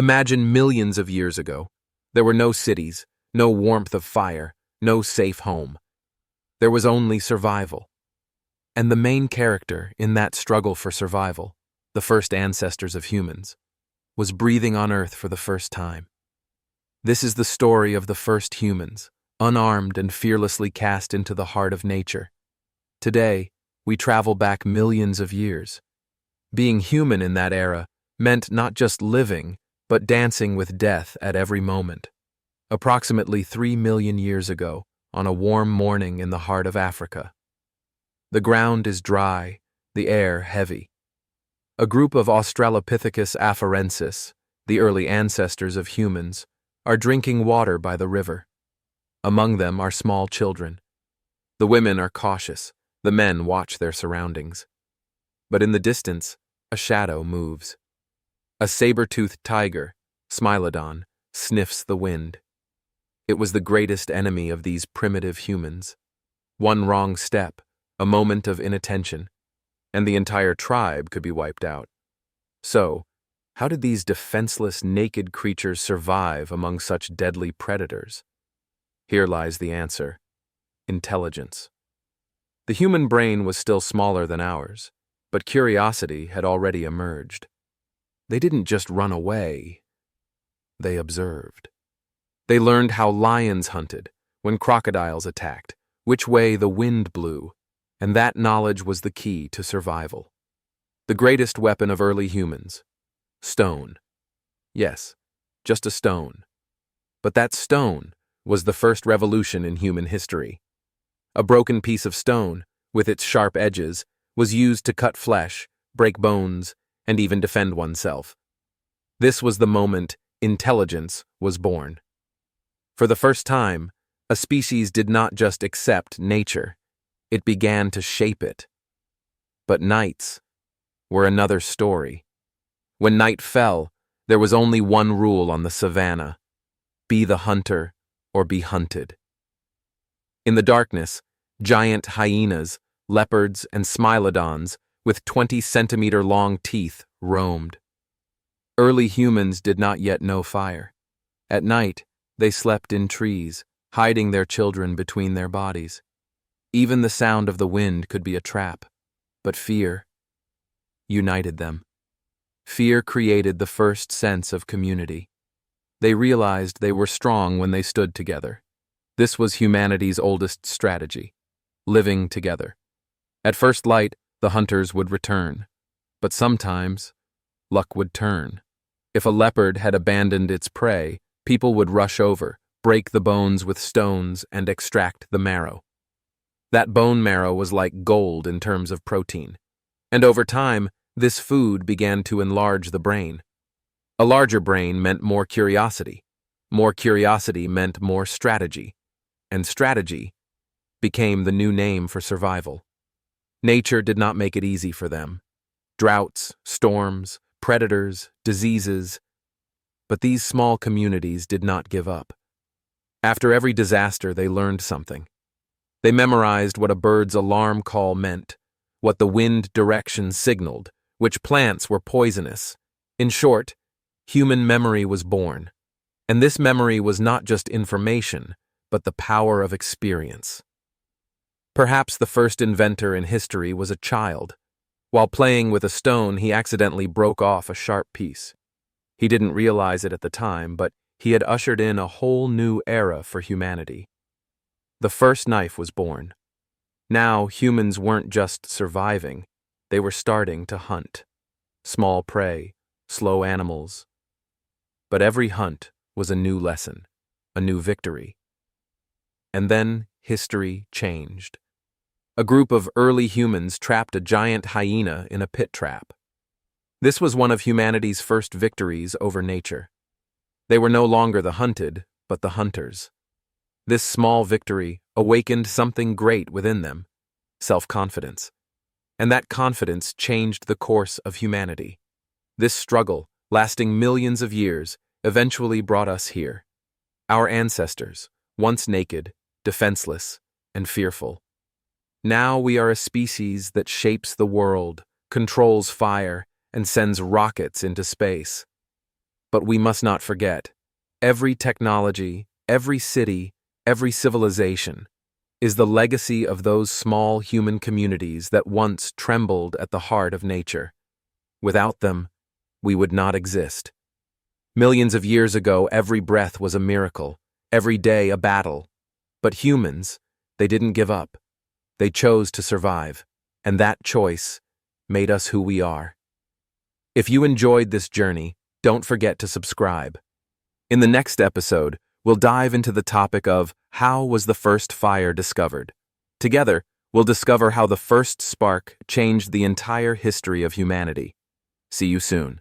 Imagine millions of years ago. There were no cities, no warmth of fire, no safe home. There was only survival. And the main character in that struggle for survival, the first ancestors of humans, was breathing on Earth for the first time. This is the story of the first humans, unarmed and fearlessly cast into the heart of nature. Today, we travel back millions of years. Being human in that era meant not just living, but dancing with death at every moment. Approximately 3 million years ago, on a warm morning in the heart of Africa. The ground is dry, the air heavy. A group of Australopithecus afarensis, the early ancestors of humans, are drinking water by the river. Among them are small children. The women are cautious, the men watch their surroundings. But in the distance, a shadow moves. A saber-toothed tiger, Smilodon, sniffs the wind. It was the greatest enemy of these primitive humans. One wrong step, a moment of inattention, and the entire tribe could be wiped out. So, how did these defenseless, naked creatures survive among such deadly predators? Here lies the answer: intelligence. The human brain was still smaller than ours, but curiosity had already emerged. They didn't just run away, they observed. They learned how lions hunted, when crocodiles attacked, which way the wind blew, and that knowledge was the key to survival. The greatest weapon of early humans: stone. Yes, just a stone. But that stone was the first revolution in human history. A broken piece of stone, with its sharp edges, was used to cut flesh, break bones, and even defend oneself. This was the moment intelligence was born. For the first time, a species did not just accept nature, it began to shape it. But nights were another story. When night fell, there was only one rule on the savannah: be the hunter or be hunted. In the darkness, giant hyenas, leopards, and smilodons with 20-centimeter-long teeth roamed. Early humans did not yet know fire. At night, they slept in trees, hiding their children between their bodies. Even the sound of the wind could be a trap, but fear united them. Fear created the first sense of community. They realized they were strong when they stood together. This was humanity's oldest strategy: living together. At first light, the hunters would return, but sometimes luck would turn. If a leopard had abandoned its prey, people would rush over, break the bones with stones, and extract the marrow. That bone marrow was like gold in terms of protein, and over time, this food began to enlarge the brain. A larger brain meant more curiosity. More curiosity meant more strategy, and strategy became the new name for survival. Nature did not make it easy for them. Droughts, storms, predators, diseases. But these small communities did not give up. After every disaster, they learned something. They memorized what a bird's alarm call meant, what the wind direction signaled, which plants were poisonous. In short, human memory was born. And this memory was not just information, but the power of experience. Perhaps the first inventor in history was a child. While playing with a stone, he accidentally broke off a sharp piece. He didn't realize it at the time, but he had ushered in a whole new era for humanity. The first knife was born. Now humans weren't just surviving, they were starting to hunt. Small prey, slow animals. But every hunt was a new lesson, a new victory. And then history changed. A group of early humans trapped a giant hyena in a pit trap. This was one of humanity's first victories over nature. They were no longer the hunted, but the hunters. This small victory awakened something great within them: self-confidence. And that confidence changed the course of humanity. This struggle, lasting millions of years, eventually brought us here. Our ancestors, once naked, defenseless, and fearful. Now we are a species that shapes the world, controls fire, and sends rockets into space. But we must not forget, every technology, every city, every civilization is the legacy of those small human communities that once trembled at the heart of nature. Without them, we would not exist. Millions of years ago, every breath was a miracle, every day a battle. But humans, they didn't give up. They chose to survive, and that choice made us who we are. If you enjoyed this journey, don't forget to subscribe. In the next episode, we'll dive into the topic of how was the first fire discovered. Together, we'll discover how the first spark changed the entire history of humanity. See you soon.